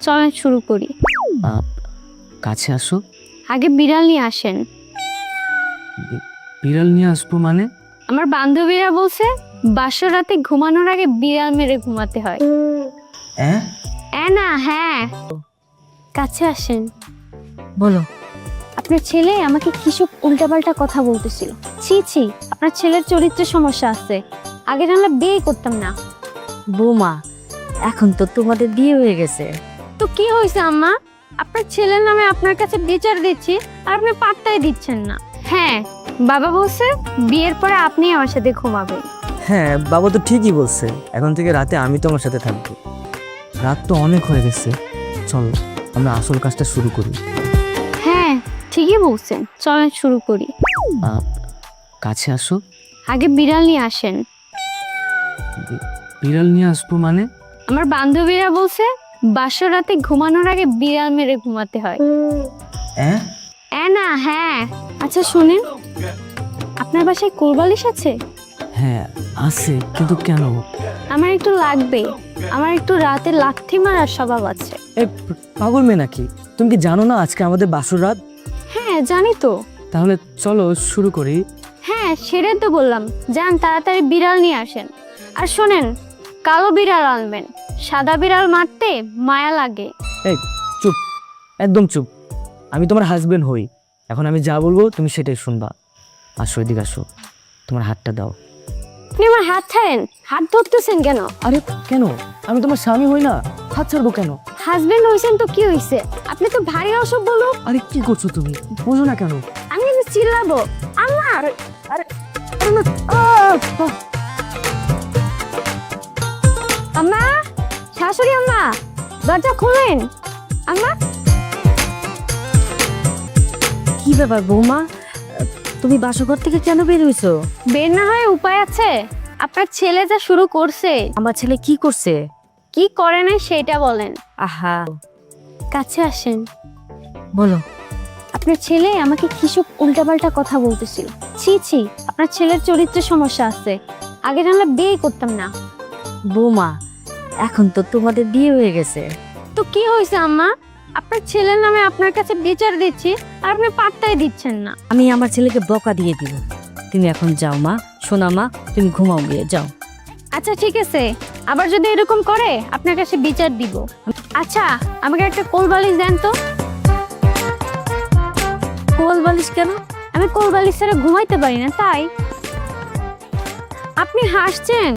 চলেন শুরু করি। কাছে আসো। আগে বিড়াল নিয়ে আসেন। বিড়াল নিয়ে আসবো মানে? আমার বান্ধবীরা বলছে বাসর রাতে ঘুমানোর আগে বিড়াল মেরে ঘুমাতে হয়। না হ্যাঁ, কাছে আসেন। বলো। আপনার ছেলে আমাকে কিসব উল্টাপাল্টা কথা বলতেছিল। ছি ছি, আপনার ছেলের চরিত্রের সমস্যা আছে। আগে জানলে বিয়ে করতাম না। বৌমা, এখন তো তোমাদের বিয়ে হয়ে গেছে। তো কি হয়েছে আম্মা? আপনার ছেলের নামে আপনার কাছে বিচার দিচ্ছি আর আপনি পাত্তাই দিচ্ছেন না। হ্যাঁ, বাবা বলছে বিয়ের পরে আপনি আমার সাথে ঘুমাবেন। হ্যাঁ, বাবা তো ঠিকই বলছে। এখন থেকে রাতে আমি তোমার সাথে থাকবো। রাত তো অনেক হয়ে গেছে, চলো আমরা আসল কাজটা শুরু করি। হ্যাঁ, ঠিকই বলছেন, চলেন শুরু করি। কাছে আসো। আগে বিড়াল নিয়ে আসেন। বিড়াল নিয়ে আসবো মানে? আমার বান্ধবীরা বলছে বাসর রাতে ঘুমানোর আগে বিড়াল মেরে ঘুমাতে হয়। না হ্যাঁ, আচ্ছা শুনেন, আপনার বাসায় কোলবালিশ আছে? হ্যাঁ আছে, কিন্তু কেন? আমার একটু লাগবে। আমার একটু রাতে লাথি মারার স্বভাব আছে। পাগল মেয়ে নাকি? তুমি কি জানো না আজকে আমাদের বাসর রাত? হ্যাঁ জানি তো। তাহলে চলো শুরু করি। হ্যাঁ সেটাই তো বললাম, যান তাড়াতাড়ি বিড়াল নিয়ে আসেন। আর শোনেন, কালো বিড়াল আনবেন, সাদা বিড়াল মারতে মায়া লাগে। এই চুপ, একদম চুপ। আমি তোমার হাজবেন্ড হই, এখন আমি যা বলবো তুমি সেটাই শুনবা। আসো এদিকে আসো, তোমার হাতটা দাও। আপনি আমার হাত ছাড়েন, হাত ধরতেছেন কেন? আরে কেন? আমি তোমার স্বামী হই না, হাত ছাড়বো কেন? হাজবেন্ড হইছেন তো কি হইছে? আপনি তো ভারী অসভ্য লোক। আরে কি করছো তুমি, বোঝো না কেন? আমি কিন্তু চিল্লাবো। আমার আম্মা, শাশুড়ি আম্মা, দরজা খুলেন। আম্মা, কি ব্যাপার বৌমা, তুমি বাসঘর থেকে কেন বের হইছো? বের না হয় উপায় আছে? আপনার ছেলে যা শুরু করছে। আমার ছেলে কি করছে? কি করে না সেটা বলেন। আহা, কাছে আসেন। বলো। আপনার ছেলে আমাকে কিসব উল্টাপাল্টা কথা বলতেছিল। ছি ছি, আপনার ছেলের চরিত্রের সমস্যা আছে। আগে জানলে বিয়ে করতাম না। বৌমা, এখন তো তোমাদের বিয়ে হয়ে গেছে। তো কি হয়েছে আম্মা? আপনার ছেলের নামে আপনার কাছে বিচার দিচ্ছি আর আপনি পাত্তাই দিচ্ছেন না। আমি আমার ছেলেকে বকা দিয়ে দিব। তুমি এখন যাও মা, সোনা মা, তুমি ঘুমাও গিয়ে যাও। আচ্ছা ঠিক আছে, আবার যদি এরকম করে আপনার কাছে বিচার দিব। আচ্ছা আমাকে একটা কোল বালিশ দেন তো। কোল বালিশ কেন? আমি কোল বালিশ ছাড়া ঘুমাইতে পারি না তাই। আপনি হাসছেন।